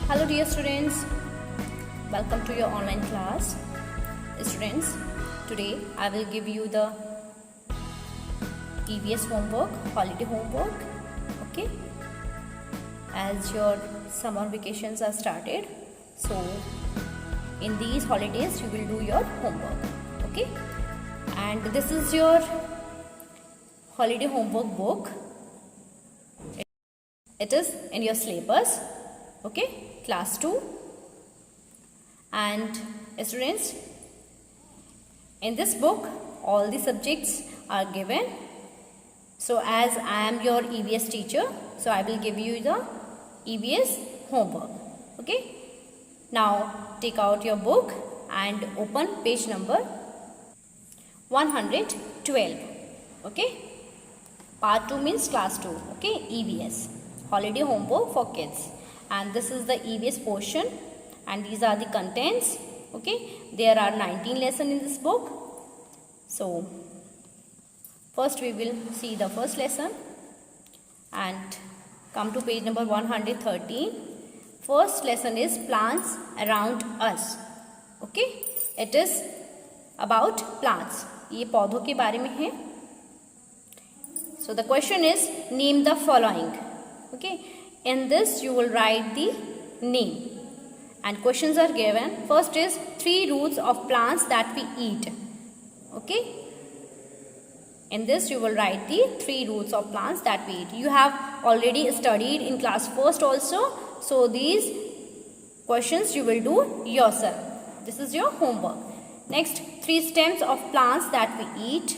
Hello dear students, welcome to your online class. Students, today I will give you the EVS homework, holiday homework, okay? As your summer vacations are started, so in these holidays you will do your homework, okay? And this is your holiday homework book. It is in your syllabus, okay? Class 2. And students, in this book all the subjects are given. So as I am your EVS teacher, so I will give you the EVS homework, okay? Now take out your book and open page number 112, okay? Part 2 means class 2, okay? EVS, holiday homework for kids. And this is the EVS portion and these are the contents, okay? There are 19 lessons in this book. So first we will see the first lesson and come to page number 113. First lesson is plants around us, okay? It is about plants. ये पौधों के बारे में है. So the question is name the following, okay? In this you will write the name and questions are given. First is 3 roots of plants that we eat, okay? In this you will write the 3 roots of plants that we eat. You have already studied in class 1st also, so these questions you will do yourself. This is your homework. Next, 3 stems of plants that we eat.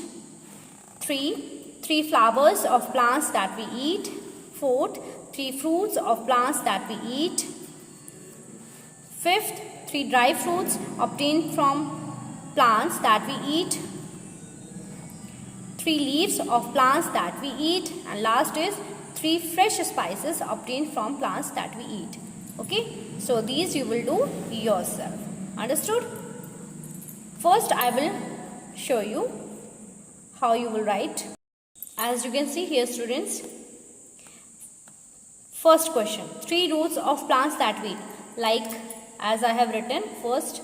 3 flowers of plants that we eat. 4th, 3 fruits of plants that we eat. 5th, 3 dry fruits obtained from plants that we eat. 3 leaves of plants that we eat. And last is 3 fresh spices obtained from plants that we eat. Okay, so these you will do yourself. Understood? First I will show you how you will write. As you can see here, students, first question, 3 roots of plants that we eat. Like as I have written, first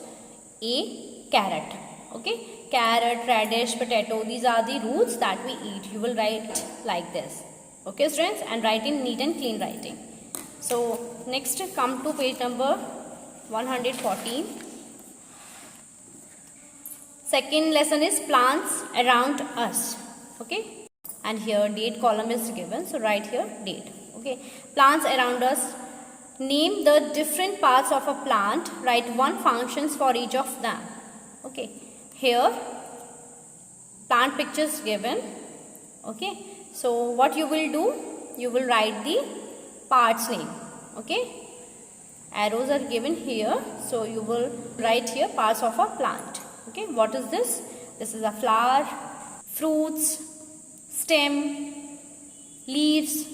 A, carrot, okay? Carrot, radish, potato, these are the roots that we eat. You will write like this, okay students, and write in neat and clean writing. So next come to page number 114. Second lesson is plants around us, okay? And here date column is given, so write here date, okay? Plants around us. Name the different parts of a plant. Write 1 functions for each of them, okay? Here plant pictures given, okay? So what you will do, you will write the parts name, okay? Arrows are given here, so you will write here parts of a plant, okay? What is this? This is a flower, fruits, stem, leaves,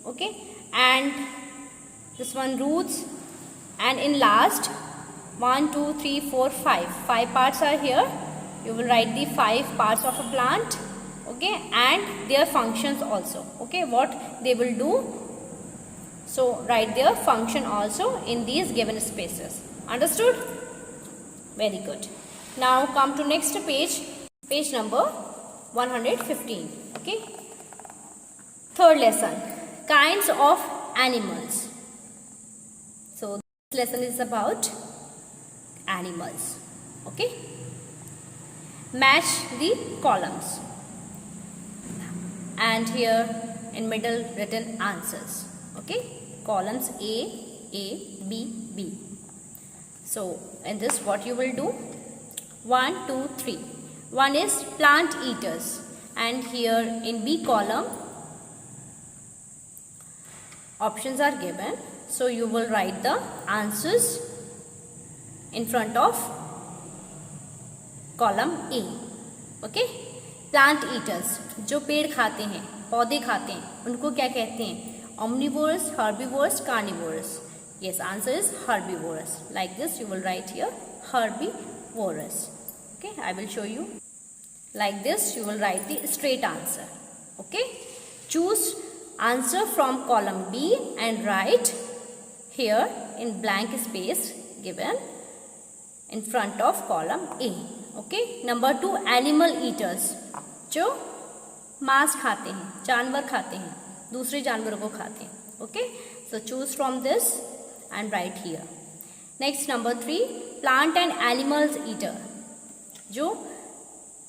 okay? And this one roots, and in last 1, 2, 3, 4, 5 parts are here. You will write the 5 parts of a plant, okay, and their functions also, okay, what they will do. So write their function also in these given spaces. Understood? Very good. Now come to next page, page number 115, okay? Third lesson, kinds of animals. So this lesson is about animals, okay? Match the columns and here in middle written answers, okay? Columns A, B, B. So in this what you will do? 1, 2, 3. One is plant eaters, and here in B column options are given, so you will write the answers in front of column A, okay? Plant eaters, जो पेड़ खाते हैं, पौधे खाते हैं, उनको क्या कहते हैं? Omnivorous, herbivores, carnivores. Yes, answer is herbivorous. Like this you will write here herbivorous, okay? I will show you. Like this you will write the straight answer, okay? Choose answer from column B and write here in blank space given in front of column A. Okay. Number 2, animal eaters, जो मांस खाते हैं, जानवर खाते हैं, दूसरे जानवरों को खाते हैं. Okay. So choose from this and write here. Next, number 3, plant and animals eater, जो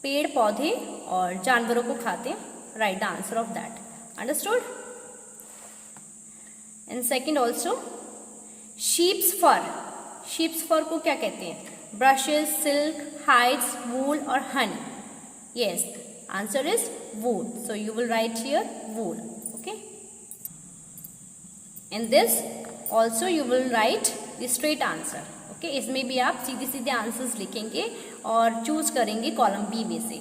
पेड़ पौधे और जानवरों को खाते हैं. Write the answer of that. Understood? And second also, sheep's fur. sheep's fur को क्या कहते हैं? Brushes, silk, hides, wool or honey. Yes, answer is wool. So you will write here wool. Okay. In this also you will write the straight answer. Okay. इसमें भी आप सीधे सीधे answers लिखेंगे और चूज करेंगे कॉलम बी में से.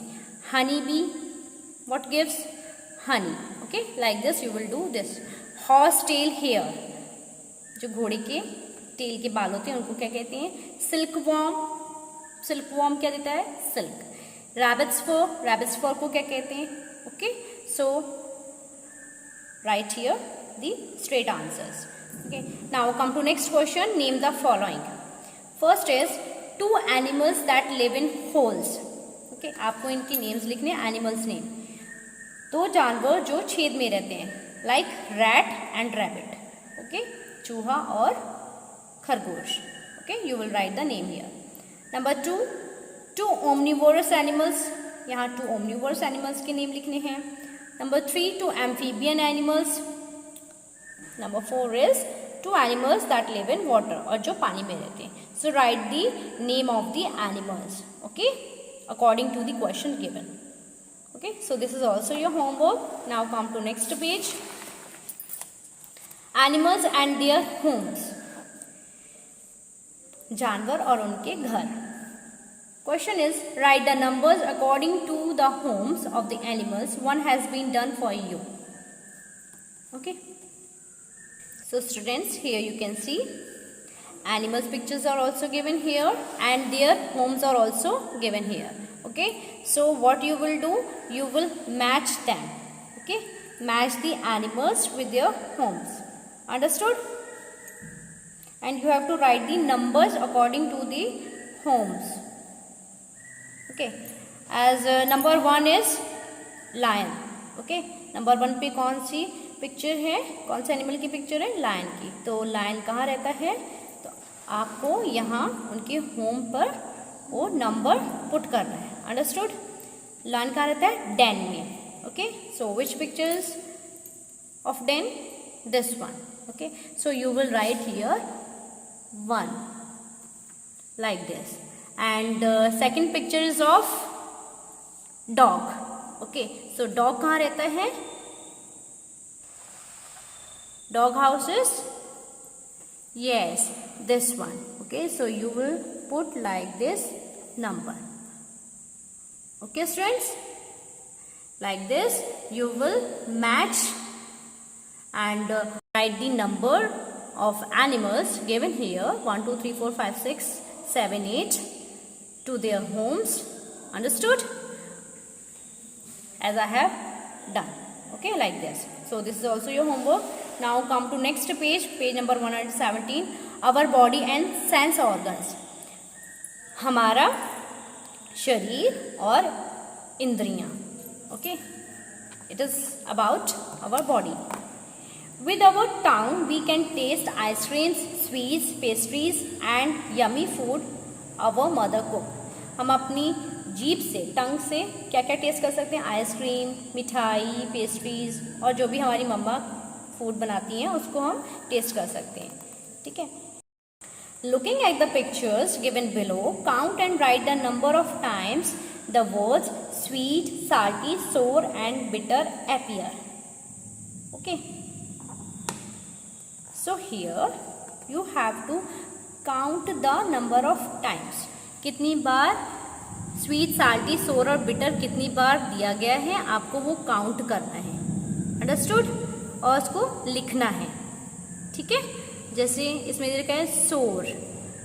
Honey bee, what gives? Honey. Okay. Like this you will do this. Horse tail hair, जो घोड़े के टेल के बाल होते हैं उनको क्या कहते हैं? सिल्क वॉर्म क्या देता है? सिल्क. रैबिट्स फर को क्या कहते हैं? Okay. So write here the straight answers. Okay. Now come to next question. Name the following. First is 2 animals that live in holes. Okay. आपको इनके नेम्स लिखने हैं. एनिमल्स नेम, 2 जानवर जो छेद में रहते हैं, like rat and rabbit. Okay. चूहा और खरगोश. Okay. You will right the name here. Number 2 omnivorous animals. यहाँ 2 omnivorous animals के नेम लिखने हैं. Number 3 2 amphibian animals. Number 4 is 2 animals that live in water, और जो पानी में रहते हैं. So write the name of the animals. Okay, according to the question given. Okay, so this is also your homework. Now come to next page. Animals and their homes. जानवर और उनके घर. Question is, write the numbers according to the homes of the animals. One has been done for you. Okay. So students, here you can see animals pictures are also given here and their homes are also given here. Okay. So what you will do? You will match them. Okay. Match the animals with their homes. Understood? And you have to write the numbers according to the homes. Okay. As number 1 is lion. Okay. Number 1 पे कौन सी picture है? कौन से animal की picture है? Lion की. तो lion कहाँ रहता है? तो आपको यहाँ उनके होम पर वो नंबर पुट करना है. अंडरस्टूड? लायन कहाँ रहता है? डेन में. Okay. So which pictures of den? This one. Okay. So you will write here 1 like this. And second picture is of dog. Okay. So dog कहाँ रहता है? Dog house is, yes, this one. Okay. So you will put like this number. Okay students, like this you will match and write the number of animals given here 1 2 3 4 5 6 7 8 to their homes. Understood? As I have done. Okay, like this. So this is also your homework. Now come to next page, page number 117. Our body and sense organs. हमारा शरीर और इंद्रियां. Okay, it is about our body. With our tongue we can taste ice creams, sweets, pastries and yummy food our mother cook. हम अपनी जीभ से, टंग से क्या क्या टेस्ट कर सकते हैं? आइसक्रीम, मिठाई, पेस्ट्रीज और जो भी हमारी मम्मा फूड बनाती हैं उसको हम टेस्ट कर सकते हैं. ठीक है. Looking at the pictures given below, count and write the number of times the words sweet, salty, sour and bitter appear. Okay. So here you have to count the number of times. कितनी बार sweet, salty, सोर और bitter कितनी बार दिया गया है आपको वो count करना है. अंडरस्टूड? और उसको लिखना है. ठीक है. जैसे इसमें लिखा है सोर,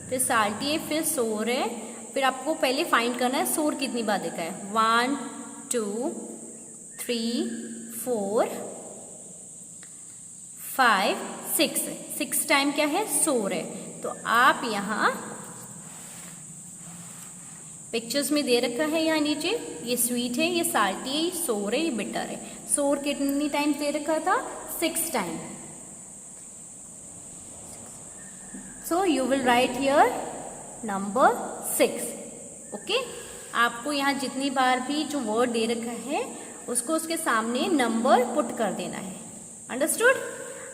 फिर साल्टी है, फिर सोर है, फिर आपको पहले फाइंड करना है सोर कितनी बार देखा है. 1 2 3 4 5 6 टाइम क्या है, सोर है। तो आप यहाँ पिक्चर्स में दे रखा है यहाँ नीचे, ये स्वीट है, ये साल्टी है, ये सोर है, ये बिटर है। सोर कितनी टाइम दे रखा था, 6 time. So you will write here number 6। Okay, आपको यहाँ जितनी बार भी जो वर्ड दे रखा है उसको उसके सामने नंबर पुट कर देना है। अंडरस्टूड?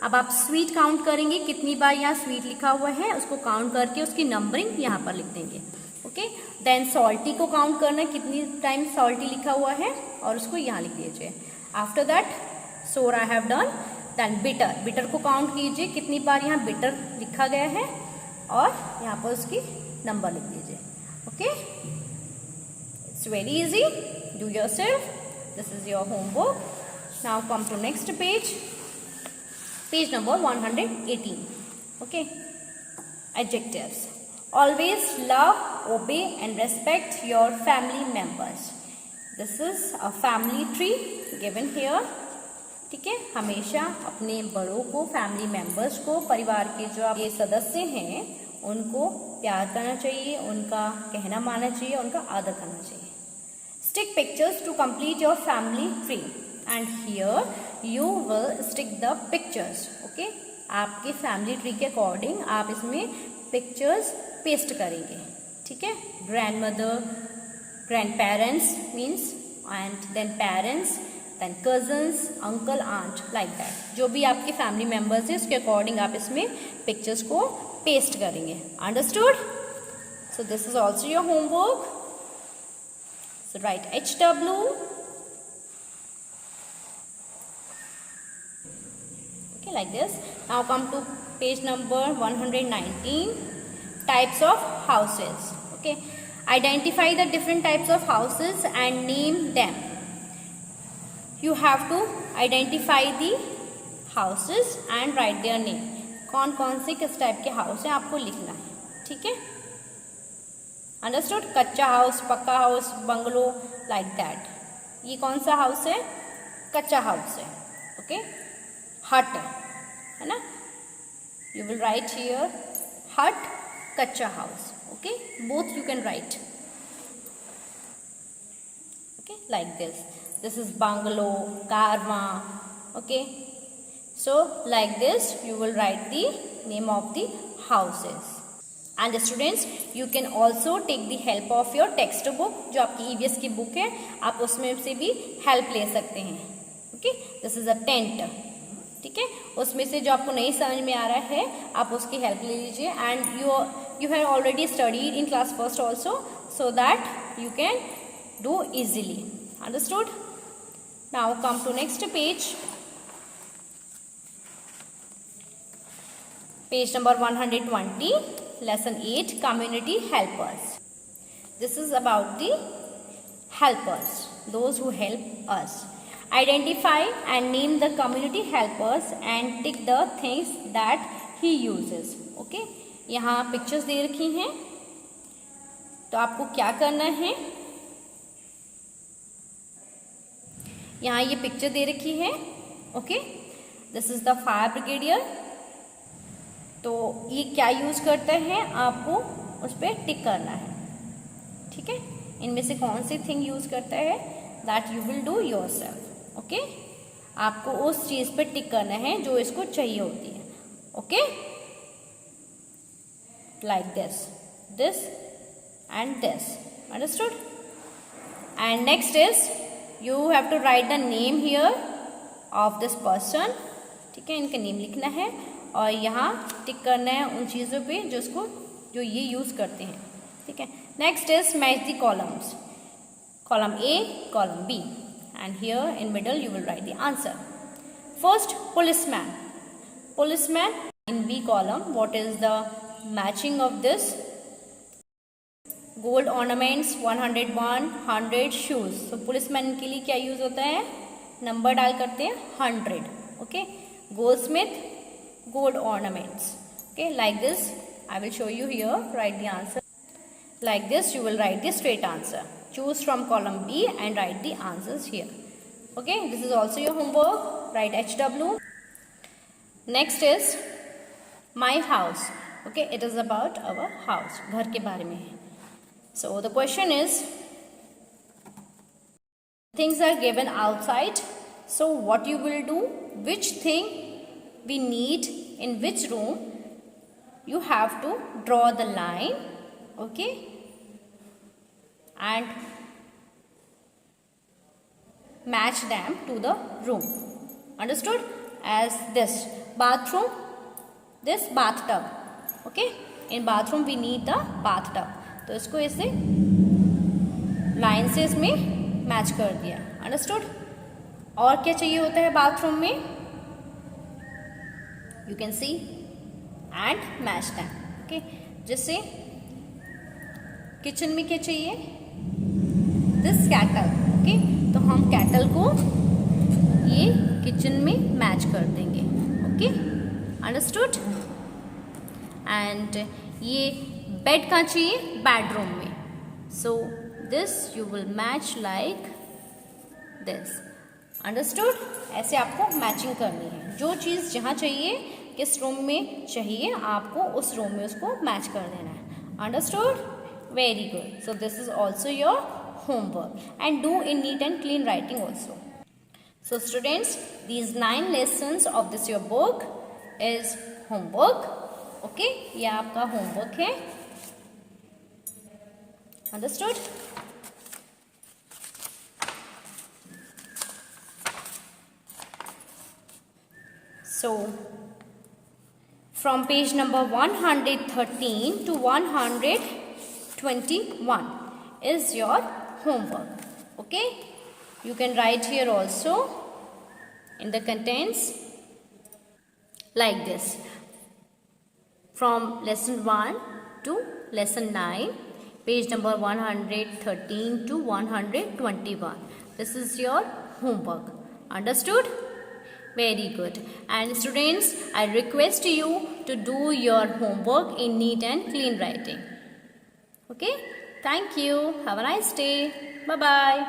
अब आप स्वीट काउंट करेंगे, कितनी बार यहाँ स्वीट लिखा हुआ है उसको काउंट करके उसकी नंबरिंग यहाँ पर लिख देंगे। ओके, देन सॉल्टी को काउंट करना है, कितनी टाइम सॉल्टी लिखा हुआ है और उसको यहाँ लिख दीजिए। After that sore I have done. Then bitter, bitter को काउंट कीजिए, कितनी बार यहाँ बिटर लिखा गया है और यहाँ पर उसकी नंबर लिख दीजिए। Okay, it's very easy, do yourself, this is your homework. Now come to next page, page number 118. Okay, adjectives. Always love, obey and respect your family members. This is a family tree given here. ठीक है, हमेशा अपने बड़ों को, family members को, परिवार के जो ये सदस्य हैं उनको प्यार करना चाहिए, उनका कहना मानना चाहिए, उनका आदर करना चाहिए। Stick pictures to complete your family tree. And here you will stick the pictures. Okay, आपके फैमिली ट्री के अकॉर्डिंग आप इसमें पिक्चर्स पेस्ट करेंगे। ठीक है, grandmother, grandparents means, and then parents, then cousins, uncle, aunt, like that. जो भी आपके फैमिली मेम्बर्स हैं उसके अकॉर्डिंग आप इसमें पिक्चर्स को पेस्ट करेंगे। Understood? So this is also your homework. So right HW. Like this. Now come to page number 119. Types of houses. Okay, identify the different types of houses and name them. You have to identify the houses and write their name. कौन कौन से किस type के house है आपको लिखना है। ठीक है, अंडरस्टूड? कच्चा हाउस, पक्का हाउस, बंगलो, लाइक दैट। ये कौन सा हाउस है, कच्चा हाउस है। ओके, हट है ना, you will write here hut, kutcha house. Okay, both you can write. Okay, like this is bungalow, कारवा। Okay, so like this you will write the name of the houses. And the students, you can also take the help of your text book. जो आपकी EVS की book है आप उसमें से भी help ले सकते हैं. Okay, this is a tent. ठीक है, उसमें से जो आपको नहीं समझ में आ रहा है आप उसकी हेल्प ले लीजिए. And you have already studied in class first also, so that you can do easily. Understood? Now come to next page. Page number 120, lesson 8, community helpers. This is about the helpers, those who help us. Identify and name the community helpers and tick the things that he uses. Okay, यहाँ pictures दे रखी हैं तो आपको क्या करना है, यहाँ ये पिक्चर दे रखी है. Okay, this is the fire brigadier. तो ये क्या यूज करता है आपको उस पर टिक करना है. ठीक है, इनमें से कौन सी थिंग यूज करता है that you will do yourself. Okay, आपको उस चीज पे टिक करना है जो इसको चाहिए होती है. Okay, like this and this. Understood? And next is you have to write the name here of this person. ठीक है, इनका नेम लिखना है और यहाँ टिक करना है उन चीज़ों पे जो ये यूज़ करते हैं. ठीक है, next is match the columns. Column A, column B, and here in middle you will write the answer. First, policeman. Policeman in B column, what is the matching of this? Gold ornaments 101, 100 shoes. So policeman के लिए क्या use होता है, number डाल करते हैं 100. Okay, goldsmith, gold ornaments. Okay, like this I will show you here. Write the answer like this. You will write the straight answer. Choose from column B and write the answers here. Okay, this is also your homework. Write HW. Next is my house. Okay, it is about our house. घर के बारे में है. So the question is, things are given outside. So what you will do? Which thing we need in which room? You have to draw the line. Okay, and match them to the room. Understood? As this bathroom, this bathtub. Okay, in bathroom we need the bathtub. तो इसको ऐसे line से इसमें match कर दिया. Understood? और क्या चाहिए होता है बाथरूम में? You can see and match them. Okay, जैसे किचन में क्या चाहिए? This cattle. ओके, तो हम कैटल को ये किचन में मैच कर देंगे. Okay, understood? एंड ये बेड कहाँ चाहिए? बेडरूम में. So this you will match like this. Understood? ऐसे आपको मैचिंग करनी है. जो चीज़ जहाँ चाहिए, किस रूम में चाहिए, आपको उस रूम में उसको मैच कर देना है. Understood? Very good. So this is also your homework and do in neat and clean writing also. So students, these 9 lessons of this your book is homework. Okay, ये आपका homework है. Understood? So from page number 113 to 121 is your homework. Okay, you can write here also in the contents like this. From lesson 1 to lesson 9, page number 113 to 121. This is your homework. Understood? Very good. And students, I request you to do your homework in neat and clean writing. Okay? Thank you. Have a nice day. Bye-bye.